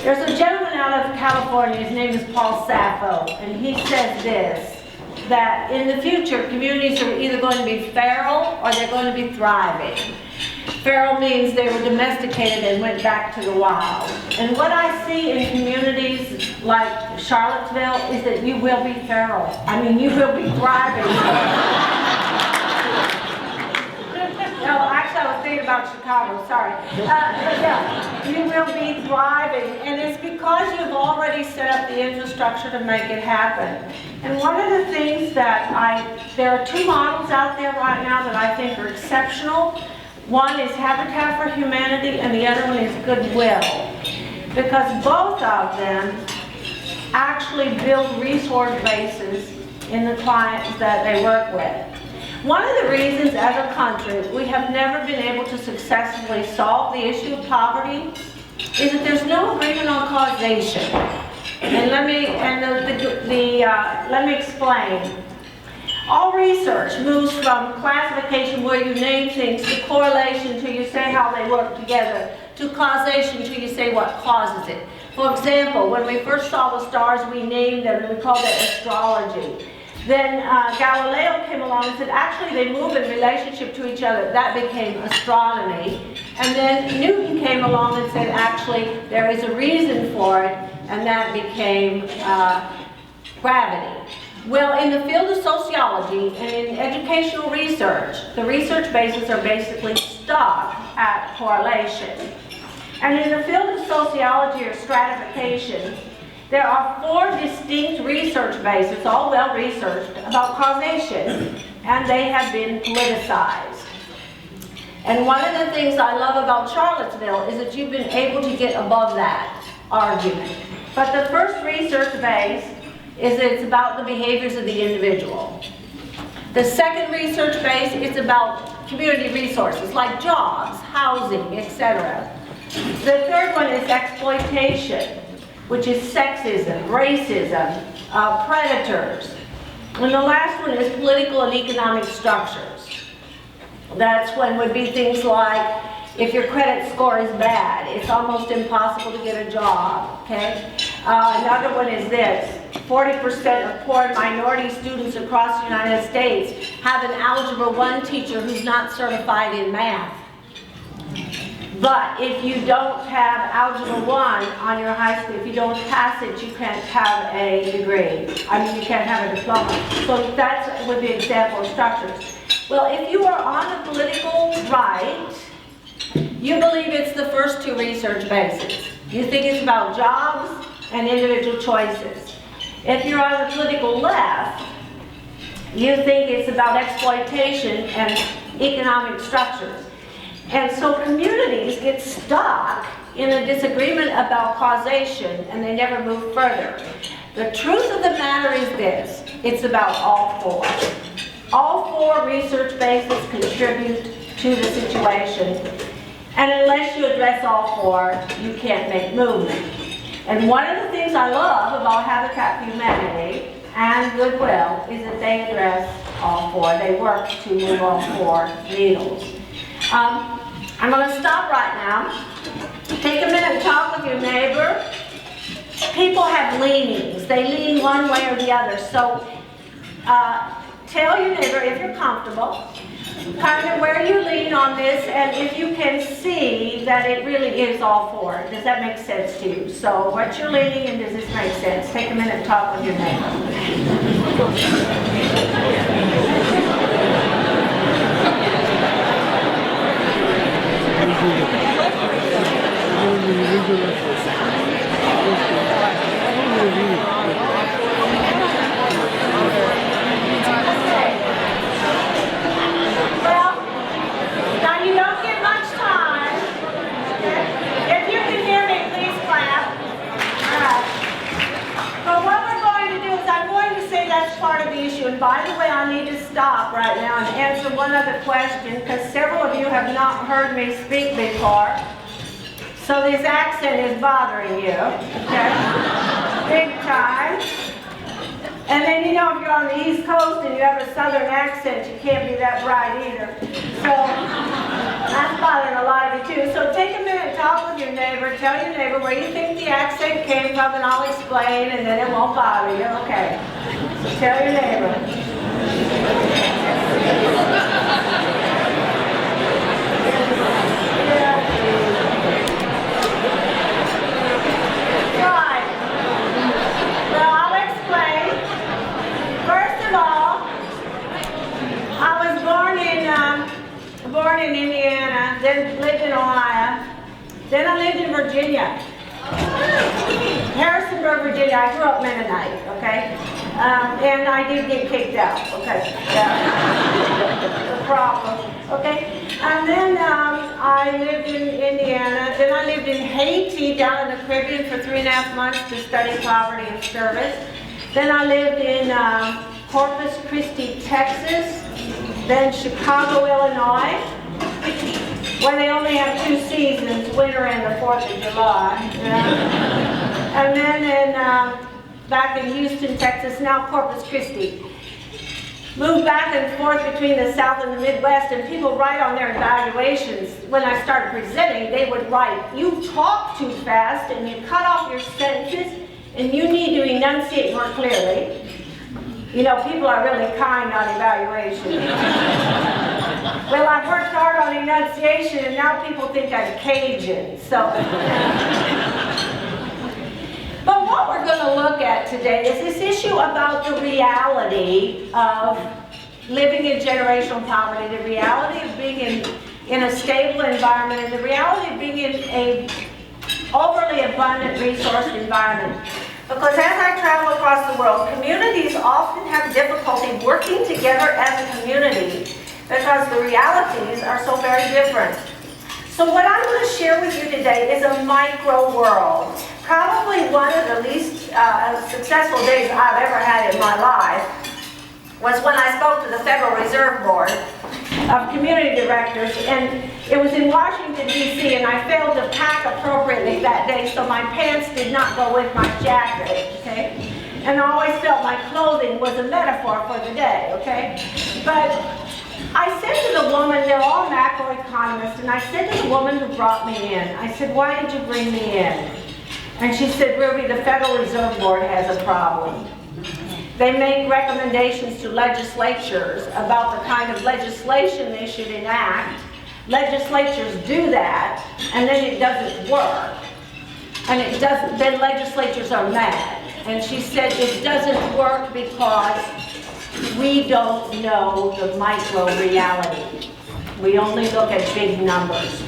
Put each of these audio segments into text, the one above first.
There's a gentleman out of California, his name is Paul Sappho, and he says this, that in the future, communities are either going to be feral or they're going to be thriving. Feral means they were domesticated and went back to the wild. And what I see in communities like Charlottesville is that you will be feral. I mean, you will be thriving. No, actually, I was thinking about Chicago, sorry. Yeah, you will be thriving, and it's because you've already set up the infrastructure to make it happen. And one of the things that there are two models out there right now that I think are exceptional. One is Habitat for Humanity, and the other one is Goodwill. Because both of them actually build resource bases in the clients that they work with. One of the reasons as a country we have never been able to successfully solve the issue of poverty is that there's no agreement on causation. And let me explain. All research moves from classification where you name things to correlation till you say how they work together to causation till you say what causes it. For example, when we first saw the stars, we named them and we called it astrology. Then Galileo came along and said, actually they move in relationship to each other. That became astronomy. And then Newton came along and said, actually there is a reason for it, and that became gravity. Well, in the field of sociology and in educational research, the research bases are basically stuck at correlation. And in the field of sociology or stratification, there are 4 distinct research bases, all well researched, about causation, and they have been politicized. And one of the things I love about Charlottesville is that you've been able to get above that argument. But the first research base is that it's about the behaviors of the individual. The second research base is about community resources like jobs, housing, etc. The third one is exploitation, which is sexism, racism, predators. And the last one is political and economic structures. That's when would be things like, if your credit score is bad, it's almost impossible to get a job, okay? Another one is this, 40% of poor and minority students across the United States have an Algebra 1 teacher who's not certified in math. But if you don't have Algebra 1 on your high school, if you don't pass it, you can't have a degree. I mean, you can't have a diploma. So that's would be an example of structures. Well, if you are on the political right, you believe it's the first 2 research bases. You think it's about jobs and individual choices. If you're on the political left, you think it's about exploitation and economic structures. And so communities get stuck in a disagreement about causation and they never move further. The truth of the matter is this, it's about all 4. All 4 research bases contribute to the situation. And unless you address all 4, you can't make movement. And one of the things I love about Habitat for Humanity and Goodwill is that they address all 4. They work to move all 4 needles. I'm going to stop right now. Take a minute and talk with your neighbor. People have leanings. They lean one way or the other. So tell your neighbor, if you're comfortable, kind of where you lean on this, and if you can see that it really is all 4. Does that make sense to you? So what you're leaning, and does this make sense? Take a minute and talk with your neighbor. And by the way, I need to stop right now and answer one other question because several of you have not heard me speak before. So this accent is bothering you, okay? Big time. And then, you know, if you're on the East Coast and you have a Southern accent, you can't be that bright either. So that's bothering a lot of you too. So take a minute, talk with your neighbor, tell your neighbor where you think the accent came from, and I'll explain, and then it won't bother you, okay? So tell your neighbor. Born in Indiana, then lived in Ohio, then I lived in Virginia, Harrisonburg, Virginia. I grew up Mennonite, okay, and I did get kicked out, okay, yeah, the problem, okay, and then I lived in Indiana, then I lived in Haiti, down in the Caribbean for 3.5 months to study poverty and service, then I lived in Corpus Christi, Texas, then Chicago, Illinois, where they only have 2 seasons, winter and the 4th of July. Yeah. And then back in Houston, Texas, now Corpus Christi. Moved back and forth between the South and the Midwest, and people write on their evaluations, when I started presenting, they would write, you talk too fast and you cut off your sentences and you need to enunciate more clearly. You know, people are really kind on evaluation. Well, I've worked hard on enunciation, and now people think I'm Cajun, so. But what we're going to look at today is this issue about the reality of living in generational poverty, the reality of being in a stable environment, and the reality of being in a overly abundant resource environment. Because as I travel across the world, communities often have difficulty working together as a community because the realities are so very different. So what I'm going to share with you today is a micro world. Probably one of the least successful days I've ever had in my life was when I spoke to the Federal Reserve Board of Community Directors, and it was in Washington, D.C., and I failed to pack appropriately that day, so my pants did not go with my jacket, okay? And I always felt my clothing was a metaphor for the day, okay? But I said to the woman, they're all macroeconomists, and I said to the woman who brought me in, I said, why did you bring me in? And she said, Ruby, the Federal Reserve Board has a problem. They make recommendations to legislatures about the kind of legislation they should enact. Legislatures do that, and then it doesn't work. And it doesn't, then legislatures are mad. And she said it doesn't work because we don't know the micro reality. We only look at big numbers.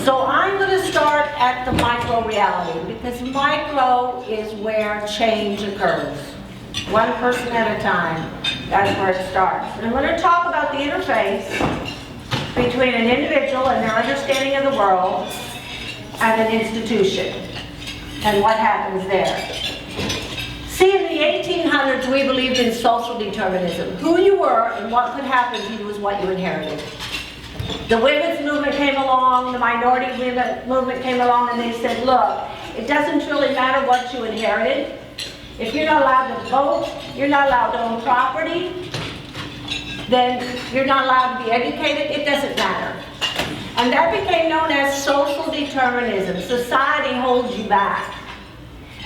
So I'm going to start at the micro reality, because micro is where change occurs. One person at a time. That's where it starts. And I'm going to talk about the interface between an individual and their understanding of the world and an institution, and what happens there. See, in the 1800s, we believed in social determinism. Who you were and what could happen to you is what you inherited. The women's movement came along, the minority movement came along, and they said, look, it doesn't really matter what you inherited. If you're not allowed to vote, you're not allowed to own property, then you're not allowed to be educated, it doesn't matter. And that became known as social determinism. Society holds you back.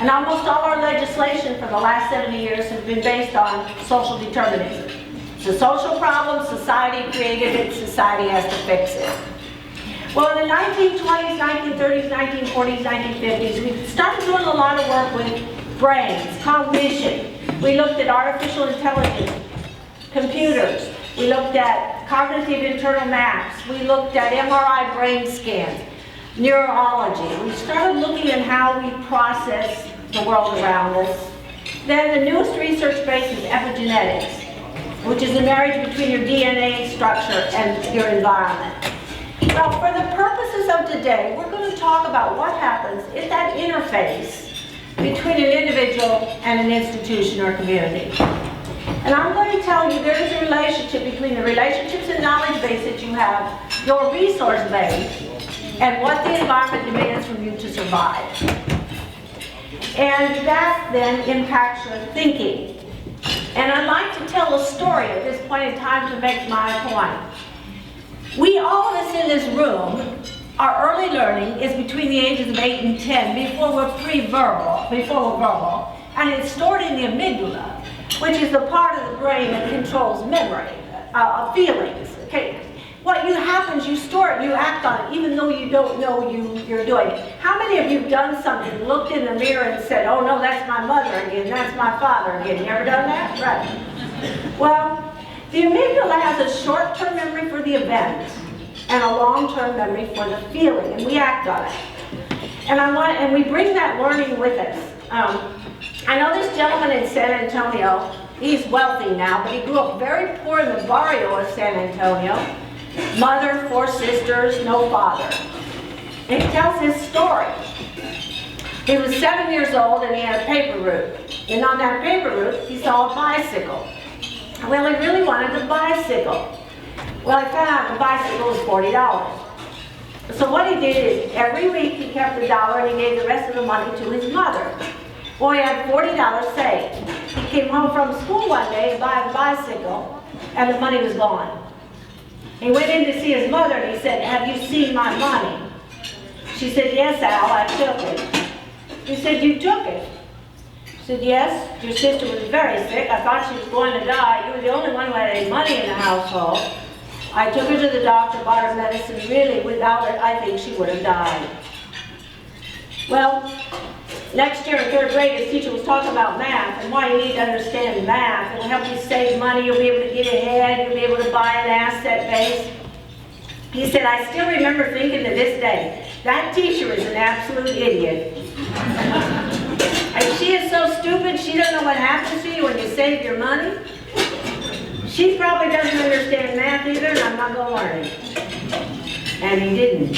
And almost all our legislation for the last 70 years has been based on social determinism. It's a social problem, society created it, society has to fix it. Well, in the 1920s, 1930s, 1940s, 1950s, we started doing a lot of work with brains, cognition. We looked at artificial intelligence, computers. We looked at cognitive internal maps. We looked at MRI brain scans, neurology. We started looking at how we process the world around us. Then the newest research base is epigenetics, which is the marriage between your DNA structure and your environment. Well, for the purposes of today, we're going to talk about what happens in that interface between an individual and an institution or community. And I'm going to tell you there is a relationship between the relationships and knowledge base that you have, your resource base, and what the environment demands from you to survive. And that then impacts your thinking. And I'd like to tell a story at this point in time to make my point. All of us in this room, our early learning is between the ages of 8 and 10, before we're verbal, and it's stored in the amygdala, which is the part of the brain that controls memory, feelings. Okay. What happens, you store it, you act on it, even though you don't know you're doing it. How many of you have done something, looked in the mirror and said, oh no, that's my mother again, that's my father again? You ever done that? Right. Well, the amygdala has a short-term memory for the event and a long-term memory for the feeling, and we act on it. And we bring that learning with us. I know this gentleman in San Antonio. He's wealthy now, but he grew up very poor in the barrio of San Antonio. Mother, 4 sisters, no father. And he tells his story. He was 7 years old and he had a paper route. And on that paper route, he saw a bicycle. Well, he really wanted a bicycle. Well, he found out the bicycle was $40. So what he did is, every week he kept $1 and he gave the rest of the money to his mother. Well, he had $40 saved. He came home from school one day to buy the bicycle, and the money was gone. He went in to see his mother and he said, have you seen my money? She said, yes, Al, I took it. He said, you took it? She said, yes, your sister was very sick. I thought she was going to die. You were the only one who had any money in the household. I took her to the doctor, bought her medicine. Really, without it, I think she would have died. Well, next year in 3rd grade, his teacher was talking about math and why you need to understand math. It'll help you save money, you'll be able to get ahead, you'll be able to buy an asset base. He said, I still remember thinking to this day, that teacher is an absolute idiot. And she is so stupid, she doesn't know what happens to you when you save your money. She probably doesn't understand math either, and I'm not going to learn it. And he didn't.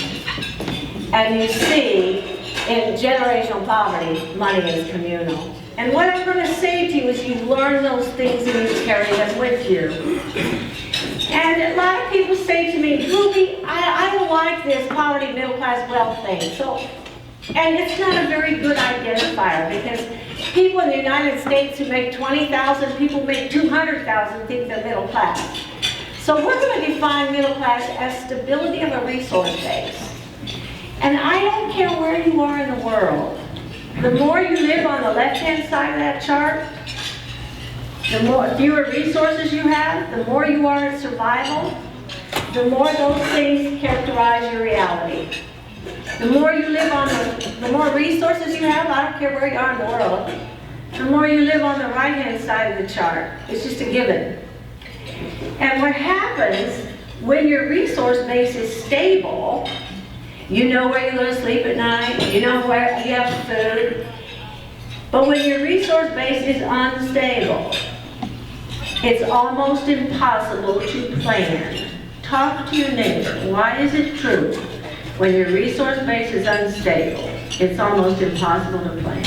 And you see, in generational poverty, money is communal. And what I'm going to say to you is you learn those things and you carry them with you. And a lot of people say to me, Ruby, I don't like this poverty, middle class, wealth thing. And it's not a very good identifier, because people in the United States who make $20,000, people make $200,000 think they're middle class. So we're going to define middle class as stability of a resource base. And I don't care where you are in the world, the more you live on the left-hand side of that chart, the fewer resources you have, the more you are in survival, the more those things characterize your reality. The more you live on the more resources you have, I don't care where you are in the world, the more you live on the right-hand side of the chart. It's just a given. And what happens when your resource base is stable, you know where you're going to sleep at night, you know where you have food. But when your resource base is unstable, it's almost impossible to plan. Talk to your neighbor. Why is it true? When your resource base is unstable, it's almost impossible to plan.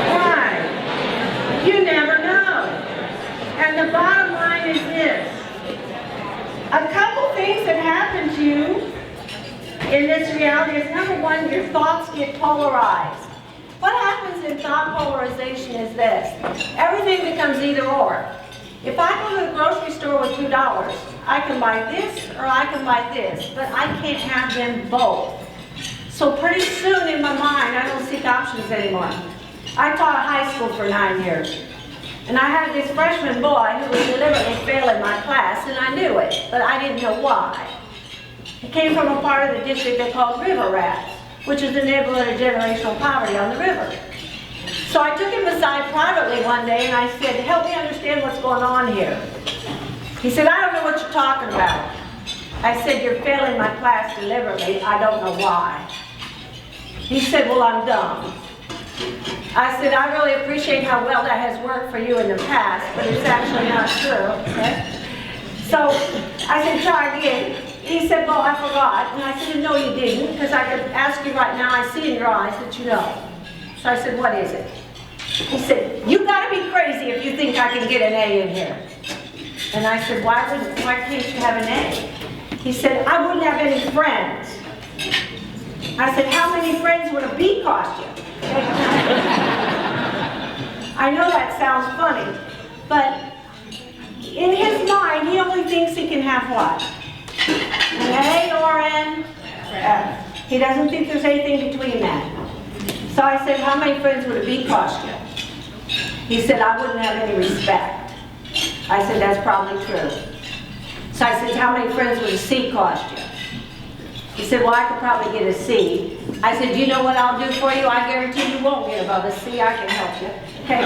Why? You never know. And the bottom line is this. A couple things that happen to you in this reality is, number one, your thoughts get polarized. What happens in thought polarization is this. Everything becomes either or. If I go to the grocery store with $2, I can buy this or I can buy this, but I can't have them both. So pretty soon in my mind, I don't seek options anymore. I taught high school for 9 years. And I had this freshman boy who was deliberately failing my class, and I knew it, but I didn't know why. He came from a part of the district they called River Rats, which is the neighborhood of generational poverty on the river. So I took him aside privately one day and I said, help me understand what's going on here. He said, I don't know what you're talking about. I said, you're failing my class deliberately. I don't know why. He said, well, I'm dumb. I said, I really appreciate how well that has worked for you in the past, but it's actually not true. Okay? So I said, try again. He said, well, I forgot. And I said, no, you didn't, because I could ask you right now. I see in your eyes that you know. So I said, what is it? He said, "You gotta be crazy if you think I can get an A in here." And I said, why can't you have an A? He said, "I wouldn't have any friends." I said, "How many friends would a B cost you?" I know that sounds funny, but in his mind, he only thinks he can have what? An A or an F. He doesn't think there's anything between that. So I said, "How many friends would a B cost you?" He said, "I wouldn't have any respect." I said, "That's probably true." So I said, "How many friends would a C cost you?" He said, "Well, I could probably get a C." I said, "Do you know what I'll do for you? I guarantee you won't get above a C. I can help you." Okay.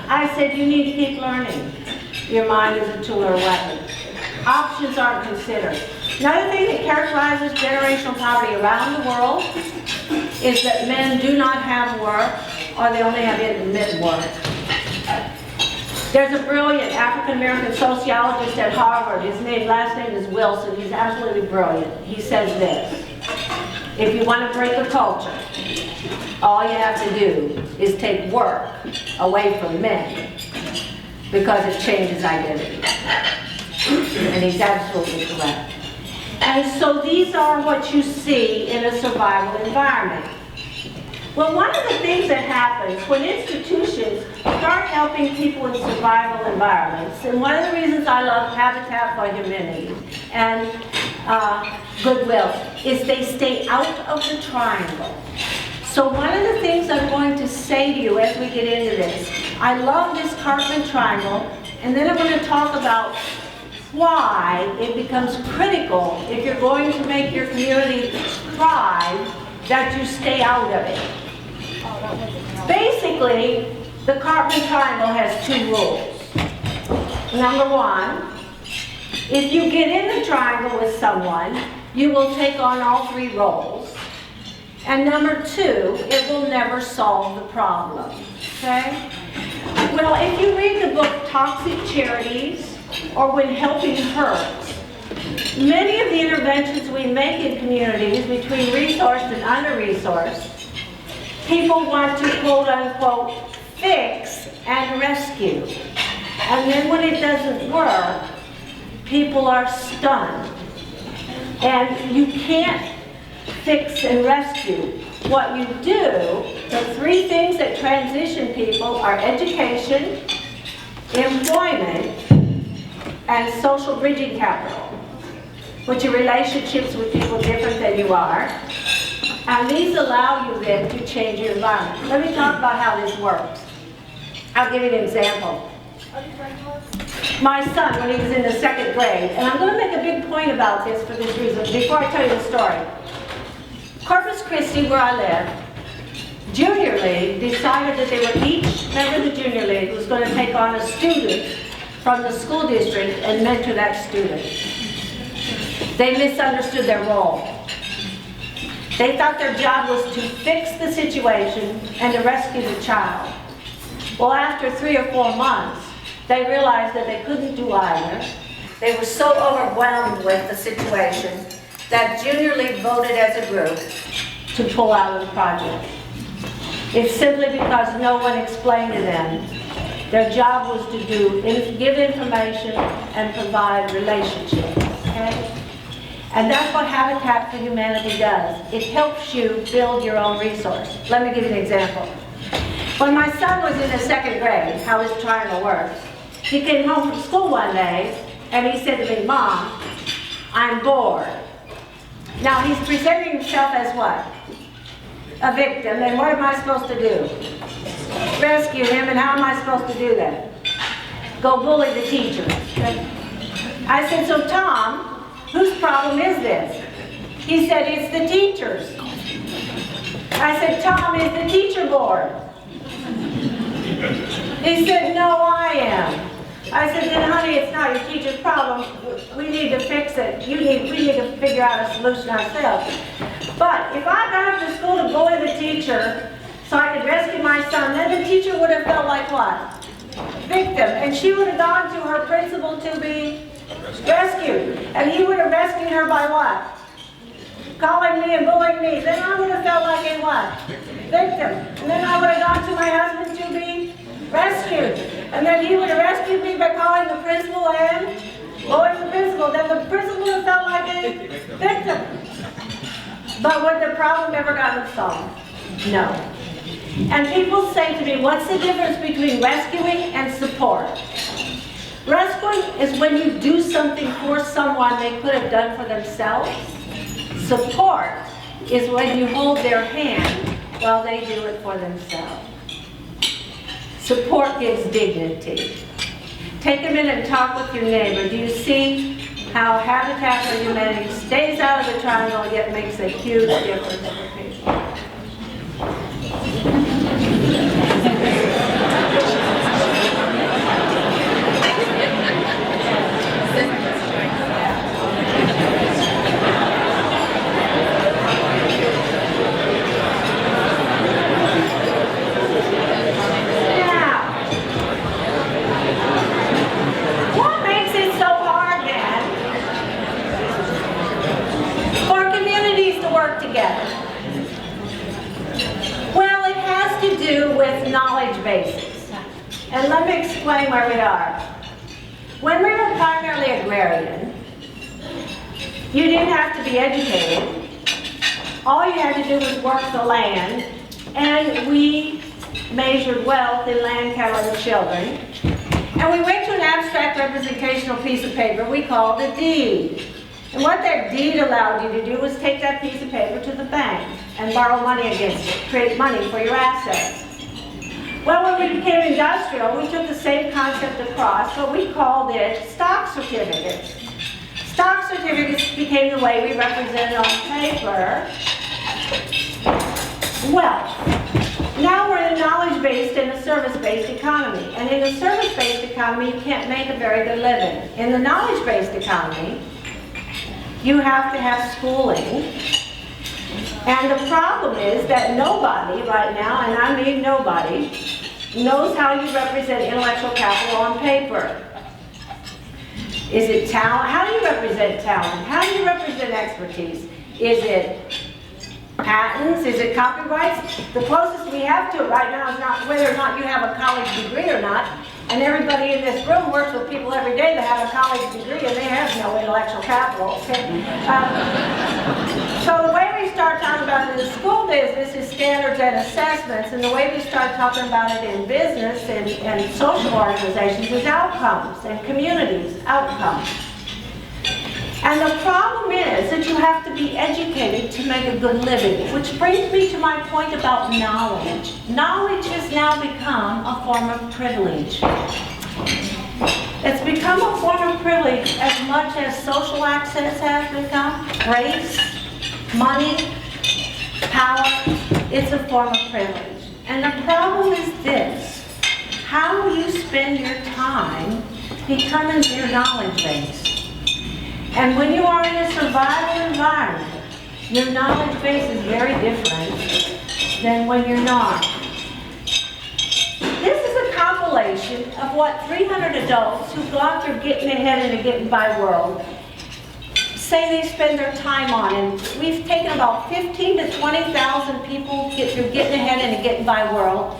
I said, "You need to keep learning. Your mind is a tool or a weapon. Options aren't considered." Another thing that characterizes generational poverty around the world is that men do not have work, or they only have intermittent work. There's a brilliant African-American sociologist at Harvard. His last name is Wilson. He's absolutely brilliant. He says this: if you want to break a culture, all you have to do is take work away from men, because it changes identity. And he's absolutely correct. And so these are what you see in a survival environment. Well, one of the things that happens when institutions start helping people in survival environments, and one of the reasons I love Habitat for Humanity and Goodwill, is they stay out of the triangle. So one of the things I'm going to say to you as we get into this, I love this Cartman triangle, and then I'm going to talk about why it becomes critical, if you're going to make your community thrive, that you stay out of it. Basically, the Cartman triangle has two rules. Number one, if you get in the triangle with someone, you will take on all three roles. And number two, it will never solve the problem. Okay? Well, if you read the book Toxic Charities, or When Helping Hurts, many of the interventions we make in communities between resourced and under-resourced, people want to quote-unquote fix and rescue. And then when it doesn't work, people are stunned. And you can't fix and rescue. What you do, the three things that transition people are education, employment, and social bridging capital, which are relationships with people different than you are. And these allow you then to change your environment. Let me talk about how this works. I'll give you an example. My son, when he was in the 2nd grade, and I'm going to make a big point about this for this reason, before I tell you the story. Corpus Christi, where I live, Junior League decided that they would each member of the Junior League was going to take on a student from the school district and mentor that student. They misunderstood their role. They thought their job was to fix the situation and to rescue the child. Well, after 3 or 4 months, they realized that they couldn't do either. They were so overwhelmed with the situation that Junior League voted as a group to pull out of the project. It's simply because no one explained to them. Their job was to give information and provide relationships. Okay? And that's what Habitat for Humanity does. It helps you build your own resource. Let me give you an example. When my son was in the 2nd grade, how this triangle works, he came home from school one day and he said to me, "Mom, I'm bored." Now he's presenting himself as what? A victim, and what am I supposed to do? Rescue him, and how am I supposed to do that? Go bully the teacher. I said, "So Tom, whose problem is this?" He said, "It's the teacher's." I said, "Tom, is the teacher bored?" He said, "No, I am." I said, "Then honey, it's not your teacher's problem. We need to fix it. We need to figure out a solution ourselves." But if I got up to school to bully the teacher so I could rescue my son, then the teacher would have felt like what? Victim. And she would have gone to her principal to be rescued. And he would have rescued her by what? calling me and bullying me, then I would have felt like a what? Victim. And then I would have gone to my husband to be rescued. And then he would have rescued me by calling the principal and bullying the principal. Then the principal would have felt like a victim. But would the problem ever gotten solved? No. And people say to me, what's the difference between rescuing and support? Rescuing is when you do something for someone they could have done for themselves. Support is when you hold their hand while they do it for themselves. Support gives dignity. Take a minute and talk with your neighbor. Do you see how Habitat for Humanity stays out of the triangle, yet makes a huge difference for people? With knowledge bases. And let me explain where we are. When we were primarily agrarian, you didn't have to be educated. All you had to do was work the land, and we measured wealth in land, cattle, and children. And we went to an abstract representational piece of paper we called a deed. And what that deed allowed you to do was take that piece of paper to the bank and borrow money against it, create money for your assets. Well, when we became industrial, we took the same concept across, but we called it stock certificates. Stock certificates became the way we represented on paper wealth. Now we're in a knowledge-based and a service-based economy. And in a service-based economy, you can't make a very good living. In the knowledge-based economy, you have to have schooling. And the problem is that nobody right now, and I mean nobody, knows how you represent intellectual capital on paper. Is it talent? How do you represent talent? How do you represent expertise? Is it patents? Is it copyrights? The closest we have to it right now is not whether or not you have a college degree or not. And everybody in this room works with people every day that have a college degree and they have no intellectual capital. Okay? So the way we start talking about it in the school business is standards and assessments, and the way we start talking about it in business and social organizations is outcomes, and communities, outcomes. And the problem is that you have to be educated to make a good living, which brings me to my point about knowledge. Knowledge has now become a form of privilege. It's become a form of privilege as much as social access has become, race, money, power. It's a form of privilege. And the problem is this: how you spend your time determines your knowledge base. And when you are in a survival environment, your knowledge base is very different than when you're not. This is a compilation of what 300 adults who've gone through getting ahead in a getting by world say they spend their time on. And we've taken about 15 to 20,000 people get through getting ahead in a getting by world.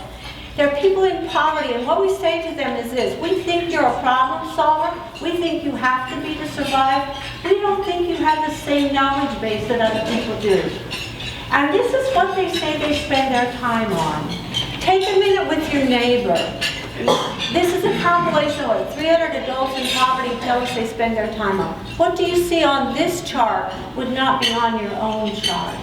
There are people in poverty, and what we say to them is this: we think you're a problem solver. We think you have to be to survive. We don't think you have the same knowledge base that other people do. And this is what they say they spend their time on. Take a minute with your neighbor. This is a compilation of what 300 adults in poverty tell us they spend their time on. What do you see on this chart would not be on your own chart?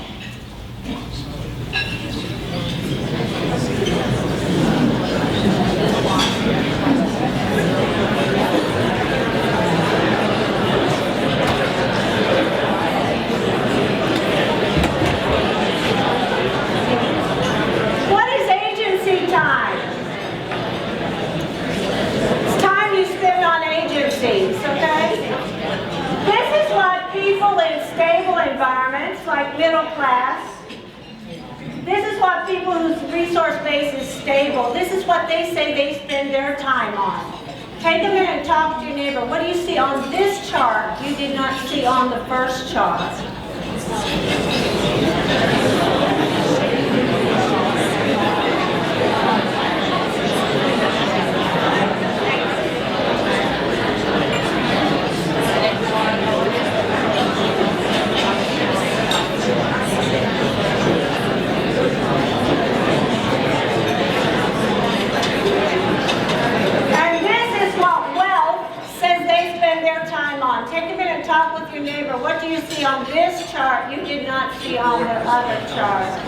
What is agency time? It's time you spend on agencies, okay? This is what people in stable environments, like middle class, this is what people whose resource base is stable, this is what they say they spend their time on. Take a minute and talk to your neighbor. What do you see on this chart you did not see on the first chart? What do you see on this chart you did not see on the other chart?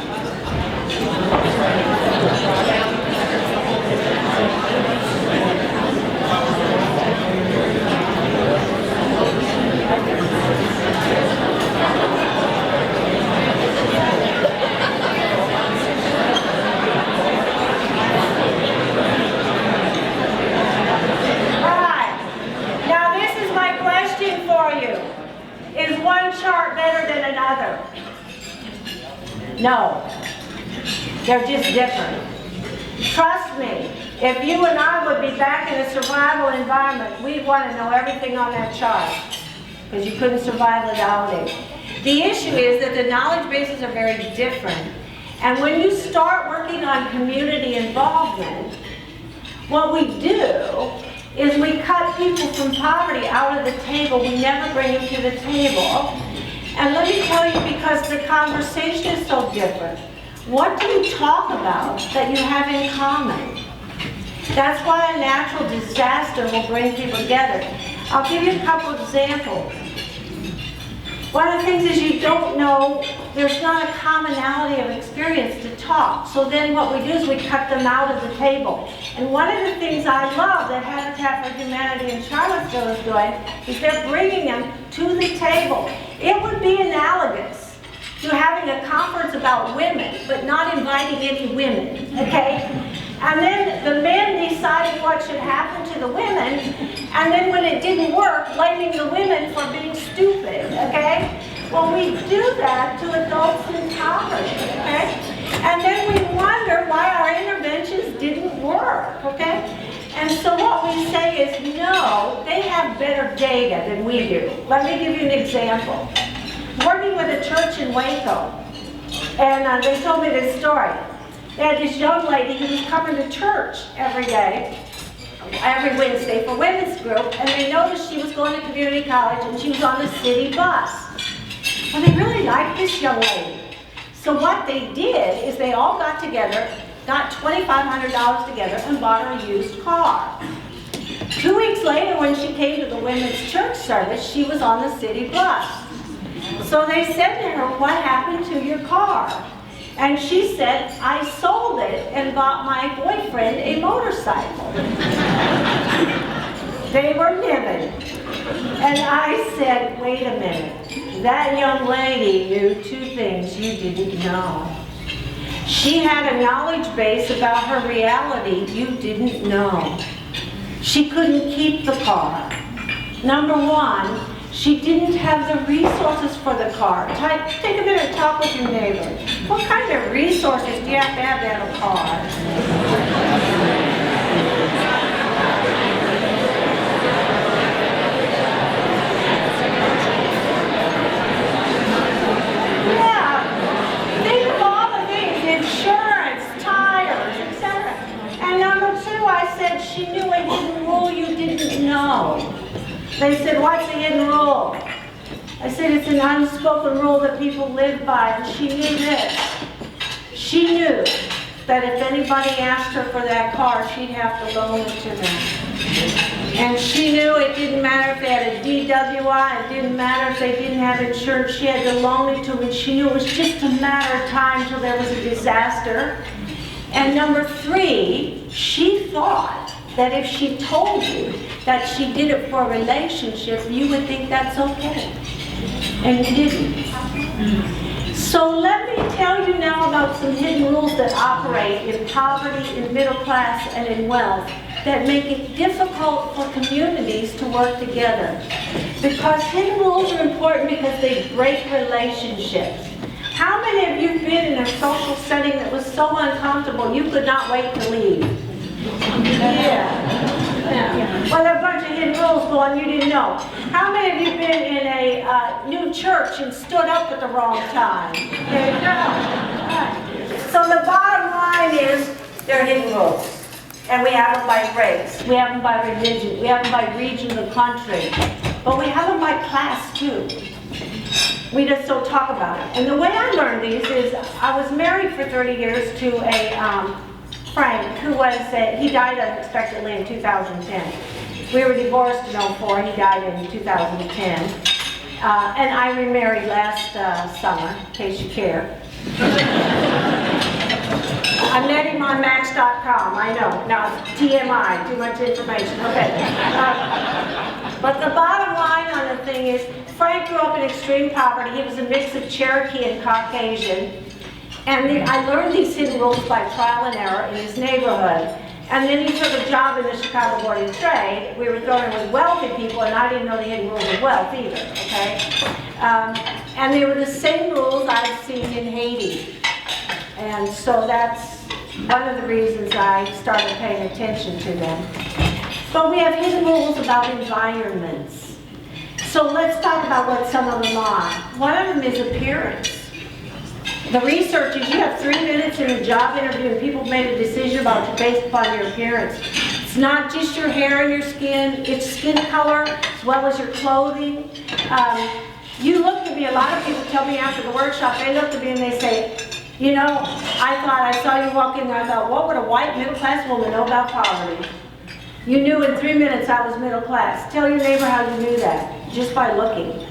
Is one chart better than another? No. They're just different. Trust me, if you and I would be back in a survival environment, we'd want to know everything on that chart, because you couldn't survive without it. The issue is that the knowledge bases are very different. And when you start working on community involvement, what we do is we cut people from poverty out of the table. We never bring them to the table. And let me tell you, because the conversation is so different, what do you talk about that you have in common? That's why a natural disaster will bring people together. I'll give you a couple examples. One of the things is you don't know, there's not a commonality of experience to talk. So then what we do is we cut them out of the table. And one of the things I love that Habitat for Humanity in Charlottesville is doing is they're bringing them to the table. It would be analogous to having a conference about women, but not inviting any women, okay? And then the men decided what should happen to the women, and then when it didn't work, blaming the women for being stupid, okay? Well, we do that to adults in poverty, okay? And then we wonder why our interventions didn't work, okay? And so what we say is, no, they have better data than we do. Let me give you an example. Working with a church in Waco, and they told me this story. They had this young lady who was coming to church every day, every Wednesday for women's group, and they noticed she was going to community college and she was on the city bus. Well, they really liked this young lady. So what they did is they all got together, got $2,500 together and bought her a used car. 2 weeks later, when she came to the women's church service, she was on the city bus. So they said to her, "What happened to your car?" And she said, "I sold it and bought my boyfriend a motorcycle." They were living. And I said, wait a minute. That young lady knew two things you didn't know. She had a knowledge base about her reality you didn't know. She couldn't keep the car. Number one, she didn't have the resources for the car. Take a minute and talk with your neighbor. What kind of resources do you have to have a car? Yeah, think of all the things, insurance, tires, etc. And number two, I said she knew a hidden rule you didn't know. They said, "What's the hidden rule?" I said, "It's an unspoken rule that people live by," and she knew this. She knew that if anybody asked her for that car, she'd have to loan it to them. And she knew it didn't matter if they had a DWI, it didn't matter if they didn't have insurance, she had to loan it to them, and she knew it was just a matter of time till there was a disaster. And number three, she thought that if she told you that she did it for a relationship, you would think that's okay. And you didn't. So let me tell you now about some hidden rules that operate in poverty, in middle class, and in wealth that make it difficult for communities to work together. Because hidden rules are important because they break relationships. How many of you have been in a social setting that was so uncomfortable you could not wait to leave? Yeah. Yeah. Well, there are a bunch of hidden rules going you didn't know. How many of you been in a new church and stood up at the wrong time? There you go. Right. So the bottom line is there are hidden rules. And we have them by race. We have them by religion. We have them by region of the country. But we have them by class too. We just don't talk about it. And the way I learned these is I was married for 30 years to a Frank, who was, he died unexpectedly in 2010. We were divorced in 2004, he died in 2010. And I remarried last summer, in case you care. I met him on Match.com, I know. Now it's TMI, too much information, okay. But the bottom line on the thing is, Frank grew up in extreme poverty. He was a mix of Cherokee and Caucasian. And I learned these hidden rules by trial and error in his neighborhood. And then he took a job in the Chicago Board of Trade. We were dealing with wealthy people, and I didn't know the hidden rules of wealth either, okay? And they were the same rules I've seen in Haiti. And so that's one of the reasons I started paying attention to them. But we have hidden rules about environments. So let's talk about what some of them are. One of them is appearance. The research is you have 3 minutes in a job interview and people made a decision about you based upon your appearance. It's not just your hair and your skin, it's skin color as well as your clothing. You look to me, a lot of people tell me after the workshop, they look to me and they say, you know, I thought I saw you walk in there, I thought, what would a white middle-class woman know about poverty? You knew in 3 minutes I was middle class. Tell your neighbor how you knew that, just by looking.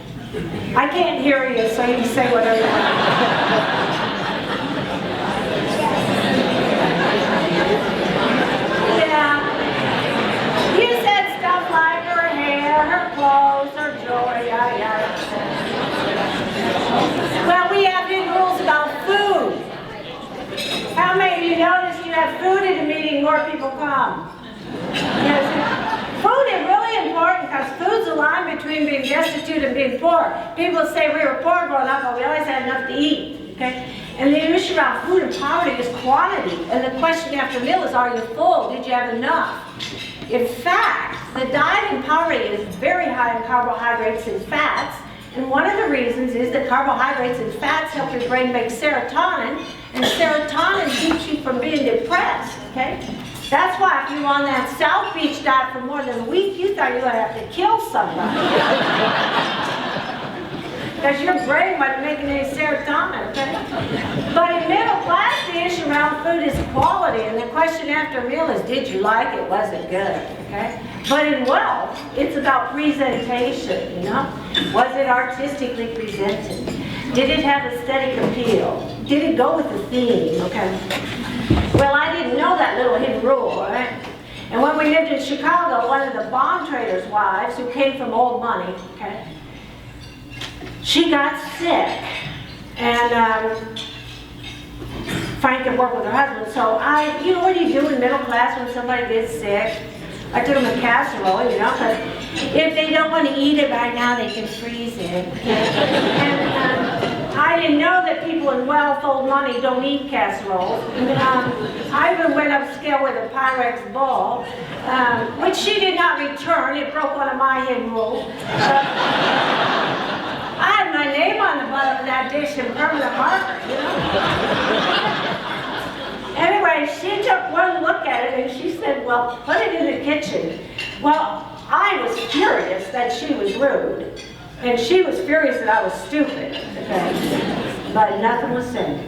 I can't hear you, so you can say whatever you want. Yeah. You said stuff like her hair, her clothes, her jewelry, yeah. Well, we have hidden rules about food. How many of you notice you have food at a meeting, more people come? Yes. Food is really important because food's the line between being destitute and being poor. People say we were poor growing up, but we always had enough to eat. Okay? And the issue around food and poverty is quantity. And the question after meal is, are you full? Did you have enough? In fact, the diet in poverty is very high in carbohydrates and fats. And one of the reasons is that carbohydrates and fats help your brain make serotonin. And serotonin keeps you from being depressed. Okay? That's why if you were on that South Beach diet for more than a week, you thought you were going to have to kill somebody. Because your brain wasn't making any serotonin, okay? But in middle class, the issue around food is quality. And the question after a meal is, did you like it? Was it good? Okay? But in wealth, it's about presentation, you know? Was it artistically presented? Did it have aesthetic appeal? Did it go with the theme? Okay? Well, I didn't know that little hidden rule, right? And when we lived in Chicago, one of the bond traders' wives, who came from old money, okay, she got sick. And Frank had worked with her husband, so you know what do you do in middle class when somebody gets sick? I took them a casserole, you know, because if they don't want to eat it right now, they can freeze it. Okay? And I didn't know that people in wealth, old money, don't eat casseroles. I even went upscale with a Pyrex bowl, which she did not return. It broke one of my hidden rules. I had my name on the bottom of that dish in permanent marker, you know. Anyway, she took one look at it and she said, well, put it in the kitchen. Well, I was furious that she was rude. And she was furious that I was stupid, okay? But nothing was said.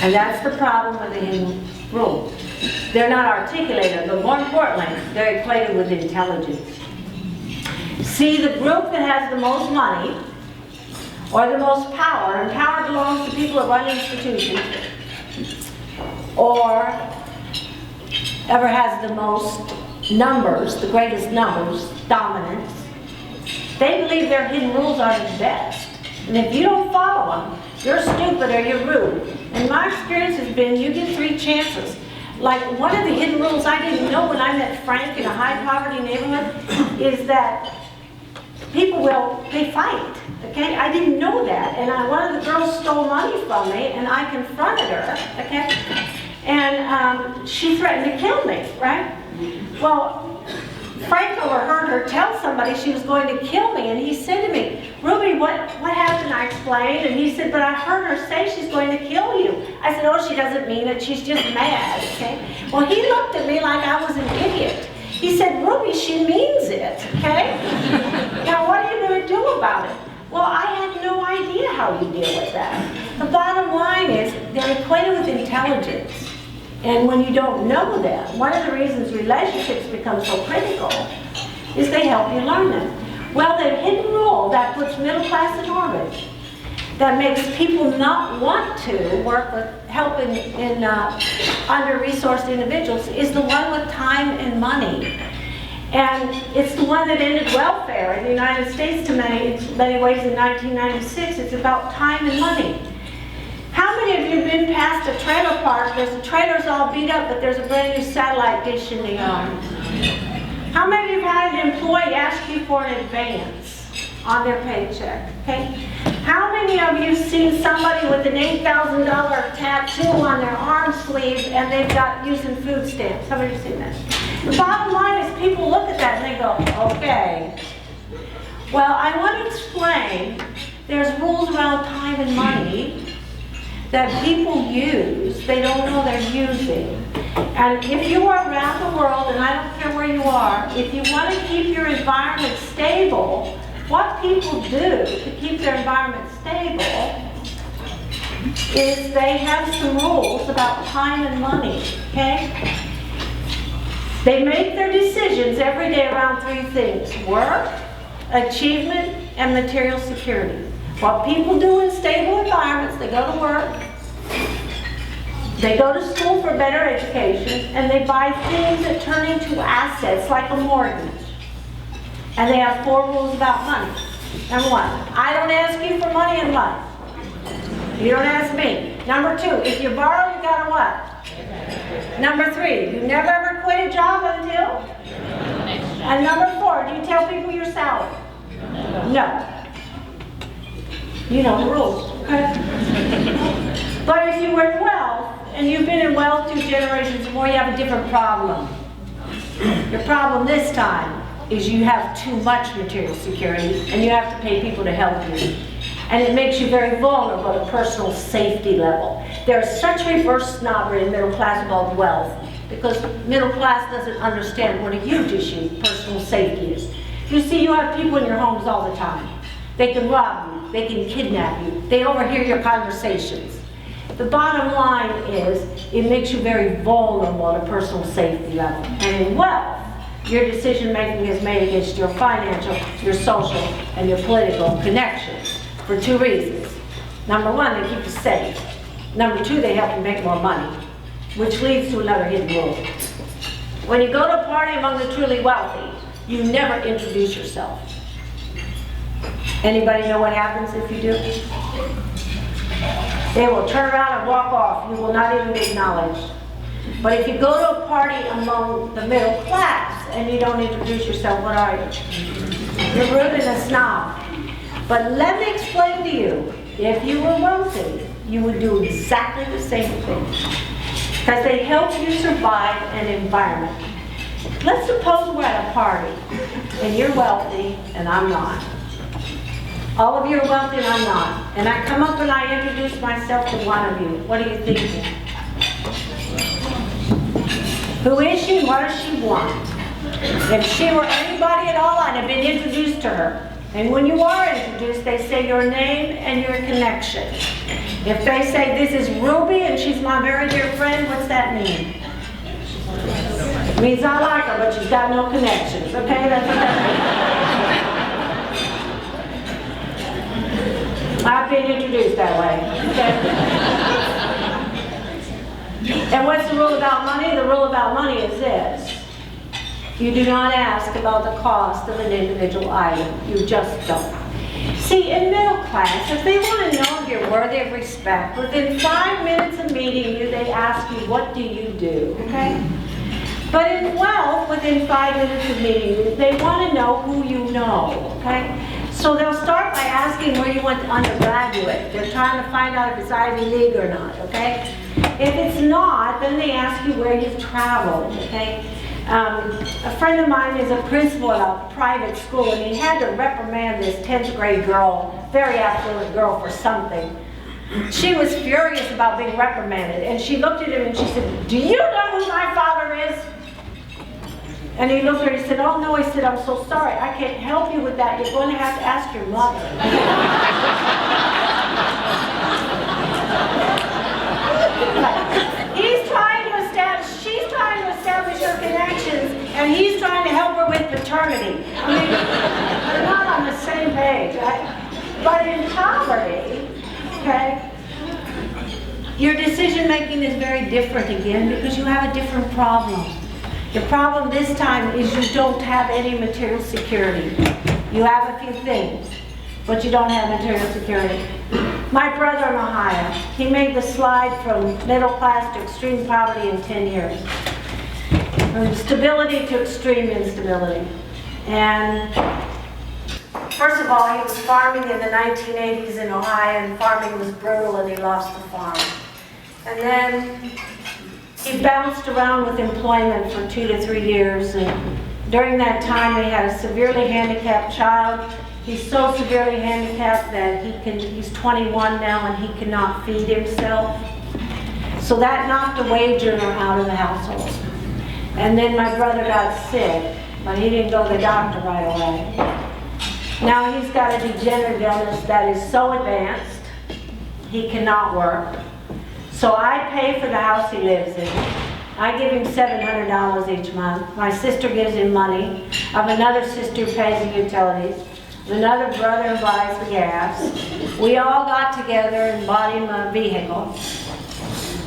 And that's the problem with the hidden rules. They're not articulated, but more importantly, they're equated with intelligence. See, the group that has the most money, or the most power, and power belongs to people that run institutions, or ever has the most numbers, the greatest numbers, dominance, they believe their hidden rules are the best. And if you don't follow them, you're stupid or you're rude. And my experience has been, you get 3 chances. Like one of the hidden rules I didn't know when I met Frank in a high poverty neighborhood is that people they fight. Okay, I didn't know that. And one of the girls stole money from me and I confronted her, okay? And she threatened to kill me, right? Well, Frank overheard her tell somebody she was going to kill me, and he said to me, Ruby, what happened? I explained, and he said, but I heard her say she's going to kill you. I said, oh, she doesn't mean it, she's just mad, okay? Well, he looked at me like I was an idiot. He said, Ruby, she means it, okay? Now, what are you going to do about it? Well, I had no idea how you deal with that. The bottom line is, they're acquainted with intelligence. And when you don't know them, one of the reasons relationships become so critical is they help you learn them. Well, the hidden rule that puts middle class in orbit, that makes people not want to work with helping in under-resourced individuals, is the one with time and money. And it's the one that ended welfare in the United States in many ways in 1996. It's about time and money. How many of you have been past a trailer park? The trailer's all beat up, but there's a brand new satellite dish in the yard. How many of you have had an employee ask you for an advance on their paycheck? Okay. How many of you have seen somebody with an $8,000 tattoo on their arm sleeve and they've got using food stamps? How many have seen that? The bottom line is people look at that and they go, okay. Well, I want to explain there's rules around time and money that people use, they don't know they're using. And if you are around the world, and I don't care where you are, if you want to keep your environment stable, what people do to keep their environment stable is they have some rules about time and money, okay? They make their decisions every day around three things: work, achievement, and material security. What people do in stable environments, they go to work, they go to school for better education, and they buy things that turn into assets like a mortgage. And they have 4 rules about money. Number 1, I don't ask you for money in life. You don't ask me. Number 2, if you borrow, you gotta what? Number 3, you never ever quit a job until? And number 4, do you tell people your salary? No. You know the rules, okay? But if you were in wealth, and you've been in wealth 2 generations or more, you have a different problem. Your problem this time is you have too much material security, and you have to pay people to help you. And it makes you very vulnerable to personal safety level. There's such reverse snobbery in middle class about wealth, because middle class doesn't understand what a huge issue personal safety is. You see, you have people in your homes all the time. They can rob you, they can kidnap you, they overhear your conversations. The bottom line is, it makes you very vulnerable to personal safety level. And in wealth, your decision making is made against your financial, your social, and your political connections for 2 reasons. Number 1, they keep you safe. Number 2, they help you make more money, which leads to another hidden rule. When you go to a party among the truly wealthy, you never introduce yourself. Anybody know what happens if you do? They will turn around and walk off. You will not even be acknowledged. But if you go to a party among the middle class and you don't introduce yourself, what are you? You're rude and a snob. But let me explain to you, if you were wealthy, you would do exactly the same thing. Because they help you survive an environment. Let's suppose we're at a party and you're wealthy and I'm not. All of you are wealthy and I'm not. And I come up and I introduce myself to one of you. What are you thinking? Who is she and what does she want? If she were anybody at all, I'd have been introduced to her. And when you are introduced, they say your name and your connection. If they say, this is Ruby and she's my very dear friend, what's that mean? It means I like her, but she's got no connections. Okay, that's what that means. I've been introduced that way. Okay? And what's the rule about money? The rule about money is this. You do not ask about the cost of an individual item. You just don't. See, in middle class, if they want to know if you're worthy of respect, within 5 minutes of meeting you, they ask you, what do you do? Okay? But in wealth, within 5 minutes of meeting you, they want to know who you know. Okay? So they'll start by asking where you went to undergraduate. They're trying to find out if it's Ivy League or not, okay? If it's not, then they ask you where you've traveled, okay? A friend of mine is a principal at a private school, and he had to reprimand this 10th grade girl, very affluent girl, for something. She was furious about being reprimanded, and she looked at him and she said, "Do you know who my father is?" And he looked at her and he said, "Oh no." He said, "I'm so sorry, I can't help you with that. You're going to have to ask your mother." She's trying to establish her connections, and he's trying to help her with paternity. I mean, they're not on the same page, right? But in poverty, okay, your decision making is very different again because you have a different problem. The problem this time is you don't have any material security. You have a few things, but you don't have material security. My brother in Ohio, he made the slide from middle class to extreme poverty in 10 years. From stability to extreme instability. And first of all, he was farming in the 1980s in Ohio, and farming was brutal, and he lost the farm. And then he bounced around with employment for 2 to 3 years, and during that time he had a severely handicapped child. He's so severely handicapped that he's 21 now and he cannot feed himself. So that knocked a wage earner out of the household. And then my brother got sick, but he didn't go to the doctor right away. Now he's got a degenerative illness that is so advanced, he cannot work. So I pay for the house he lives in. I give him $700 each month. My sister gives him money. I have another sister who pays the utilities. Another brother buys the gas. We all got together and bought him a vehicle.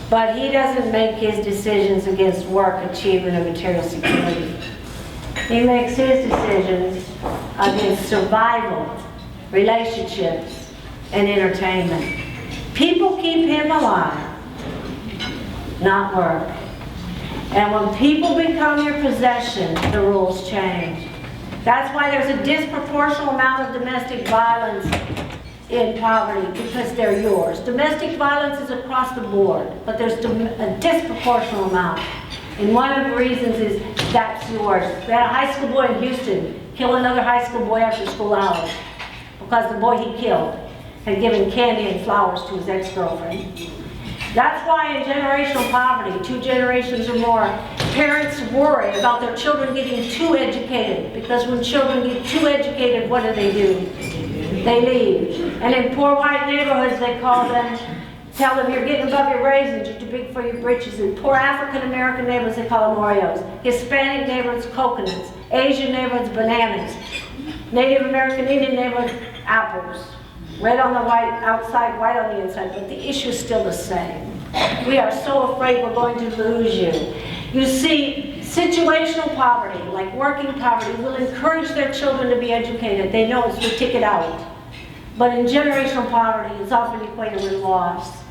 But he doesn't make his decisions against work, achievement, and material security. He makes his decisions against survival, relationships, and entertainment. People keep him alive, not work. And when people become your possession, the rules change. That's why there's a disproportional amount of domestic violence in poverty, because they're yours. Domestic violence is across the board, but there's a disproportional amount. And one of the reasons is that's yours. We had a high school boy in Houston kill another high school boy after school hours because the boy he killed had given candy and flowers to his ex-girlfriend. That's why in generational poverty, 2 generations or more, parents worry about their children getting too educated, because when children get too educated, what do? They leave. And in poor white neighborhoods, they call them, tell them you're getting above your raisins, you're too big for your britches. In poor African American neighborhoods, they call them Oreos. Hispanic neighborhoods, coconuts. Asian neighborhoods, bananas. Native American Indian neighborhoods, apples. Red on the white outside, white on the inside, but the issue is still the same. We are so afraid we're going to lose you. You see, situational poverty, like working poverty, will encourage their children to be educated. They know it's the ticket out. But in generational poverty, it's often equated with loss.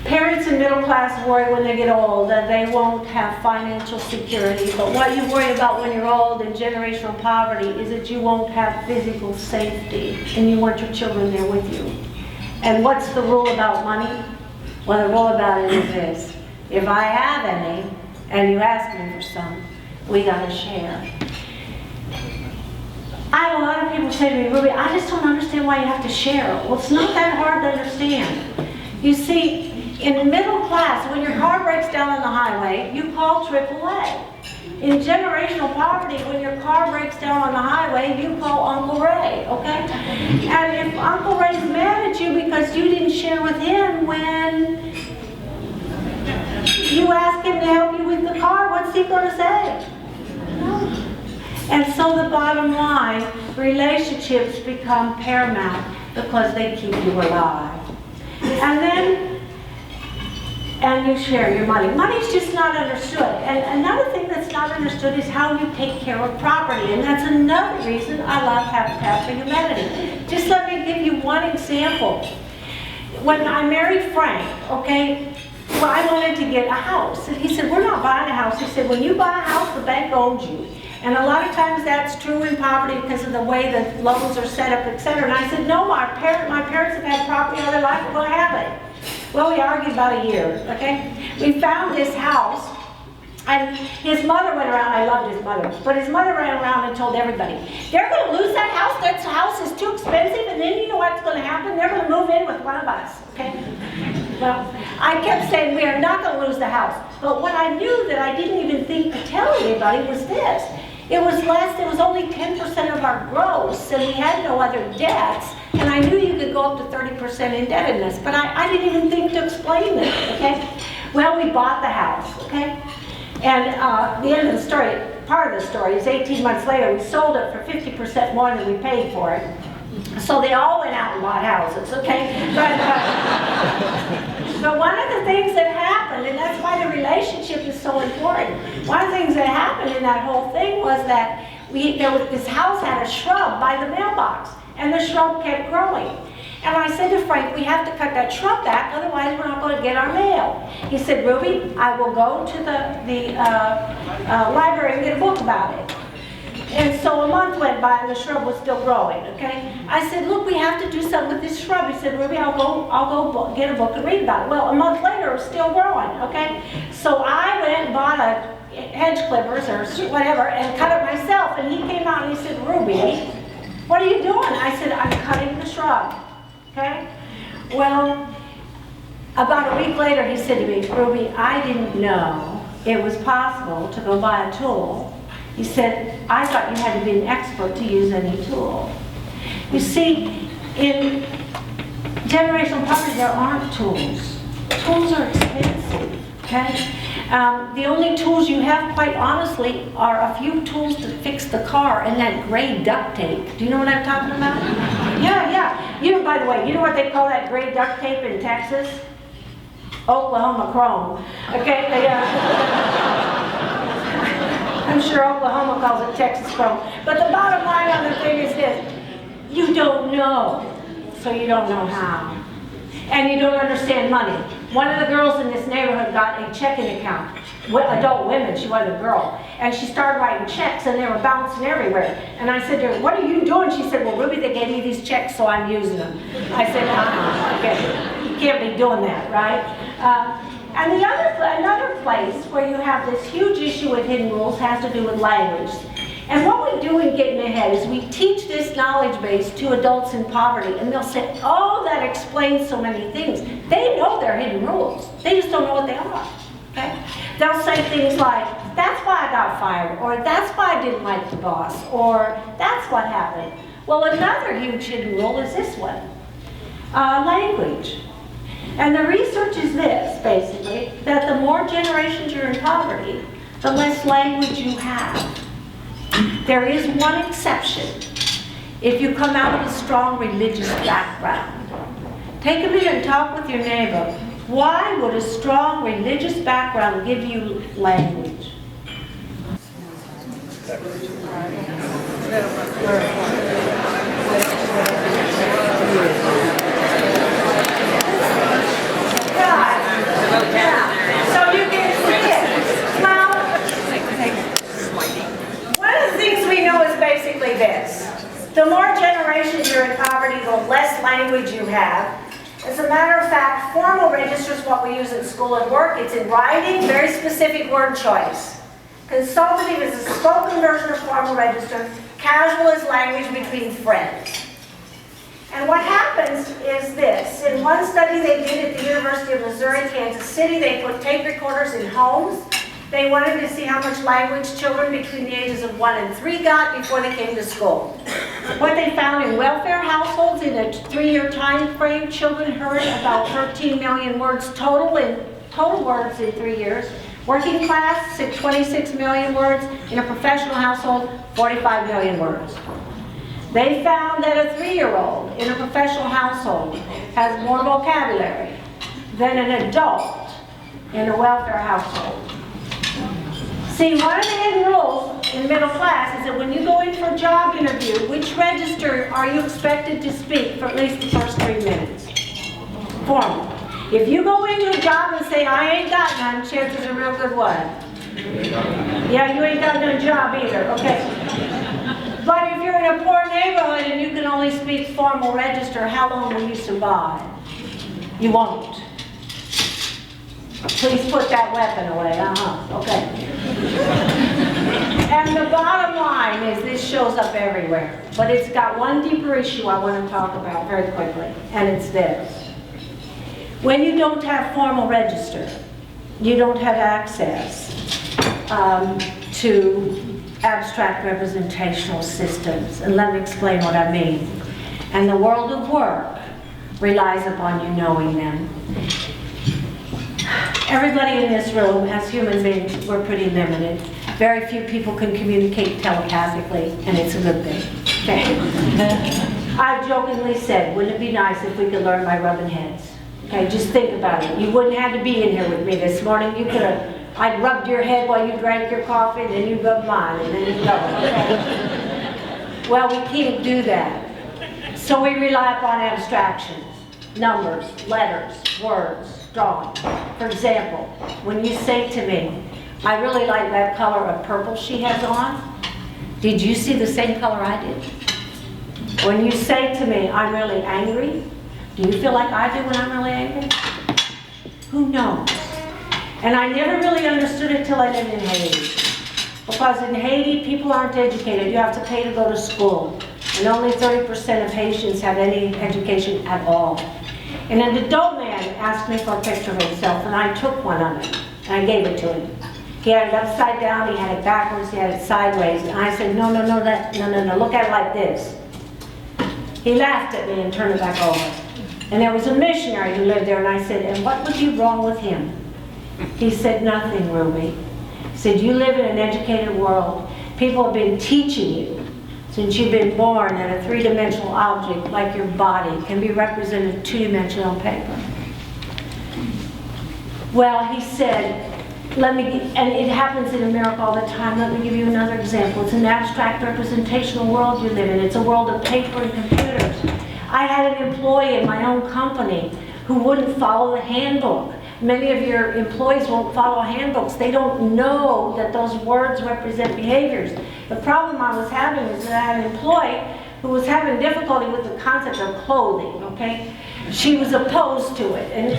Parents in middle class worry when they get old that they won't have financial security, but what you worry about when you're old in generational poverty is that you won't have physical safety, and you want your children there with you. And what's the rule about money? Well, the rule about it is this: if I have any, and you ask me for some, we gotta share. I have a lot of people say to me, "Ruby, I just don't understand why you have to share." Well, it's not that hard to understand. You see, in middle class, when your car breaks down on the highway, you call AAA. In generational poverty, when your car breaks down on the highway, you call Uncle Ray, okay? And if Uncle Ray's mad at you because you didn't share with him when you ask him to help you with the car, what's he going to say? No. And so the bottom line, relationships become paramount because they keep you alive. And you share your money. Money's just not understood. And another thing that's not understood is how you take care of property. And that's another reason I love Habitat for Humanity. Just let me give you one example. When I married Frank, okay, well, I wanted to get a house. And he said, "We're not buying a house." He said, "When you buy a house, the bank owns you." And a lot of times that's true in poverty because of the way the loans are set up, etc. And I said, "No, my parents have had property all their life, we're going to have it." Well, we argued about a year, okay? We found this house, And his mother went around, I loved his mother, but his mother ran around and told everybody, they're going to lose that house is too expensive, and then you know what's going to happen? They're going to move in with one of us, okay? Well, I kept saying we are not going to lose the house, but what I knew that I didn't even think to tell anybody was this. It was only 10% of our gross, and we had no other debts, and I knew you could go up to 30% indebtedness, but I didn't even think to explain that, okay? Well, we bought the house, okay? And the end of the story, part of the story, is 18 months later, we sold it for 50% more than we paid for it. So they all went out and bought houses, okay? But one of the things that happened, and that's why the relationship is so important, one of the things that happened in that whole thing was that this house had a shrub by the mailbox, and the shrub kept growing. And I said to Frank, we have to cut that shrub back, otherwise we're not going to get our mail. He said, Ruby, I will go to the library and get a book about it. And so a month went by and the shrub was still growing, okay? I said, look, we have to do something with this shrub. He said, Ruby, I'll go get a book and read about it. Well, a month later, it was still growing, okay? So I went and bought a hedge clippers or whatever and cut it myself. And he came out and he said, Ruby, what are you doing? I said, I'm cutting the shrub. Okay? Well, about a week later, he said to me, Ruby, I didn't know it was possible to go buy a tool. He said, I thought you had to be an expert to use any tool. You see, in generational poverty, there aren't tools. Tools are expensive, okay? The only tools you have, quite honestly, are a few tools to fix the car and that gray duct tape. Do you know what I'm talking about? Yeah. You know, by the way, you know what they call that gray duct tape in Texas? Oklahoma chrome. Okay, I'm sure Oklahoma calls it Texas chrome. But the bottom line on the thing is this. You don't know, so you don't know how. And you don't understand money. One of the girls in this neighborhood got a checking account. Adult women, she wasn't a girl. And she started writing checks and they were bouncing everywhere. And I said to her, what are you doing? She said, well, Ruby, they gave me these checks, so I'm using them. I said, okay, you can't be doing that, right? And another place where you have this huge issue with hidden rules has to do with language. And what we do in Getting Ahead is we teach this knowledge base to adults in poverty, and they'll say, oh, that explains so many things. They know they're hidden rules. They just don't know what they are. Okay? They'll say things like, that's why I got fired, or that's why I didn't like the boss, or that's what happened. Well, another huge hidden rule is this one, language. And the research is this, basically, that the more generations you're in poverty, the less language you have. There is one exception. If you come out of a strong religious background. Take a minute and talk with your neighbor. Why would a strong religious background give you language? So you can see it. Well, one of the things we know is basically this. The more generations you're in poverty, the less language you have. As a matter of fact, formal register is what we use in school and work. It's in writing, very specific word choice. Consultative is a spoken version of formal register. Casual is language between friends. And what happens is this. In one study they did at the University of Missouri, Kansas City, they put tape recorders in homes. They wanted to see how much language children between the ages of 1 and 3 got before they came to school. What they found in welfare households in a 3-year time frame, children heard about 13 million words total words in 3 years. Working class, 26 million words. In a professional household, 45 million words. They found that a 3-year-old in a professional household has more vocabulary than an adult in a welfare household. See, one of the hidden rules in middle class is that when you go in for a job interview, which register are you expected to speak for at least the first 3 minutes? Formal. If you go into a job and say, I ain't got none, chances are real good one. Yeah, you ain't got no job either, okay. But if you're in a poor neighborhood and you can only speak formal register, how long will you survive? You won't. Please put that weapon away, okay. And the bottom line is this shows up everywhere, but it's got one deeper issue I want to talk about very quickly, and it's this. When you don't have formal register, you don't have access to abstract representational systems. And let me explain what I mean. And the world of work relies upon you knowing them. Everybody in this room, as human beings, we're pretty limited. Very few people can communicate telepathically, and it's a good thing. Okay. I've jokingly said, wouldn't it be nice if we could learn by rubbing heads? Okay, just think about it. You wouldn't have to be in here with me this morning. You could have, I'd rubbed your head while you drank your coffee, and then you rubbed mine, and then you go. Okay? Well, we can't do that. So we rely upon abstractions, numbers, letters, words, drawing. For example, when you say to me, I really like that color of purple she has on, did you see the same color I did? When you say to me, I'm really angry, do you feel like I do when I'm really angry? Who knows? And I never really understood it till I lived in Haiti. Because in Haiti, people aren't educated. You have to pay to go to school. And only 30% of Haitians have any education at all. And an adult man asked me for a picture of himself, and I took one of it, and I gave it to him. He had it upside down, he had it backwards, he had it sideways. And I said, no, look at it like this. He laughed at me and turned it back over. And there was a missionary who lived there, and I said, and what would be wrong with him? He said, nothing, Ruby. He said, you live in an educated world. People have been teaching you since you've been born that a three-dimensional object like your body can be represented in two-dimensional paper. Well, he said, and it happens in America all the time. Let me give you another example. It's an abstract representational world you live in. It's a world of paper and computers. I had an employee in my own company who wouldn't follow the handbook. Many of your employees won't follow handbooks. They don't know that those words represent behaviors. The problem I was having is that I had an employee who was having difficulty with the concept of clothing, okay? She was opposed to it, and it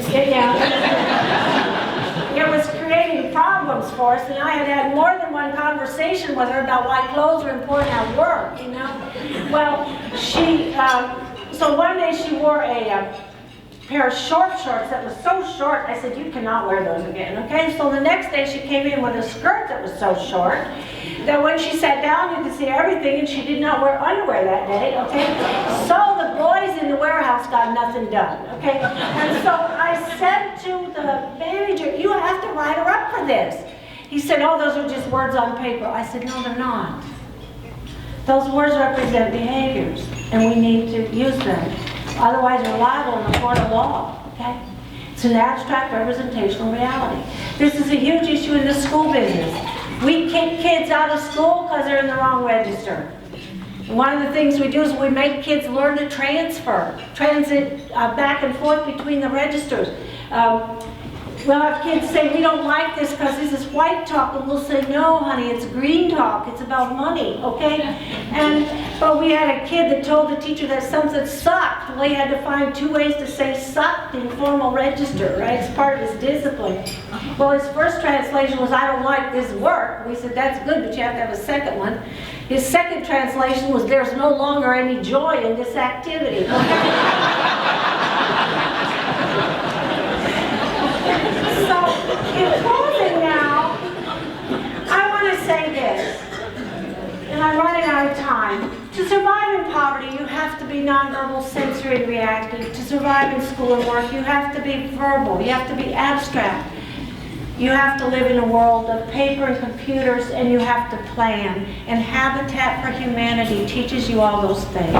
was creating problems for us, and I had had more than one conversation with her about why clothes are important at work, you know? Well, so one day she wore a pair of shorts that was so short, I said, you cannot wear those again, okay? So the next day she came in with a skirt that was so short that when she sat down you could see everything, and she did not wear underwear that day, okay? So the boys in the warehouse got nothing done, okay? And so I said to the manager, you have to write her up for this. He said, oh, those are just words on paper. I said, no, they're not. Those words represent behaviors, and we need to use them. Otherwise, we're liable in the court of law, okay? It's an abstract representational reality. This is a huge issue in the school business. We kick kids out of school because they're in the wrong register. And one of the things we do is we make kids learn to transit back and forth between the registers. We'll have kids say, we don't like this because this is white talk, and we'll say, no, honey, it's green talk. It's about money, okay? But we had a kid that told the teacher that something sucked. Well, he had to find 2 ways to say sucked in formal register, right? It's part of his discipline. Well, his first translation was, I don't like this work. We said, that's good, but you have to have a second one. His second translation was, there's no longer any joy in this activity. So, in closing now, I want to say this, and I'm running out of time. To survive in poverty, you have to be nonverbal, sensory, and reactive. To survive in school and work, you have to be verbal, you have to be abstract. You have to live in a world of paper and computers, and you have to plan. And Habitat for Humanity teaches you all those things.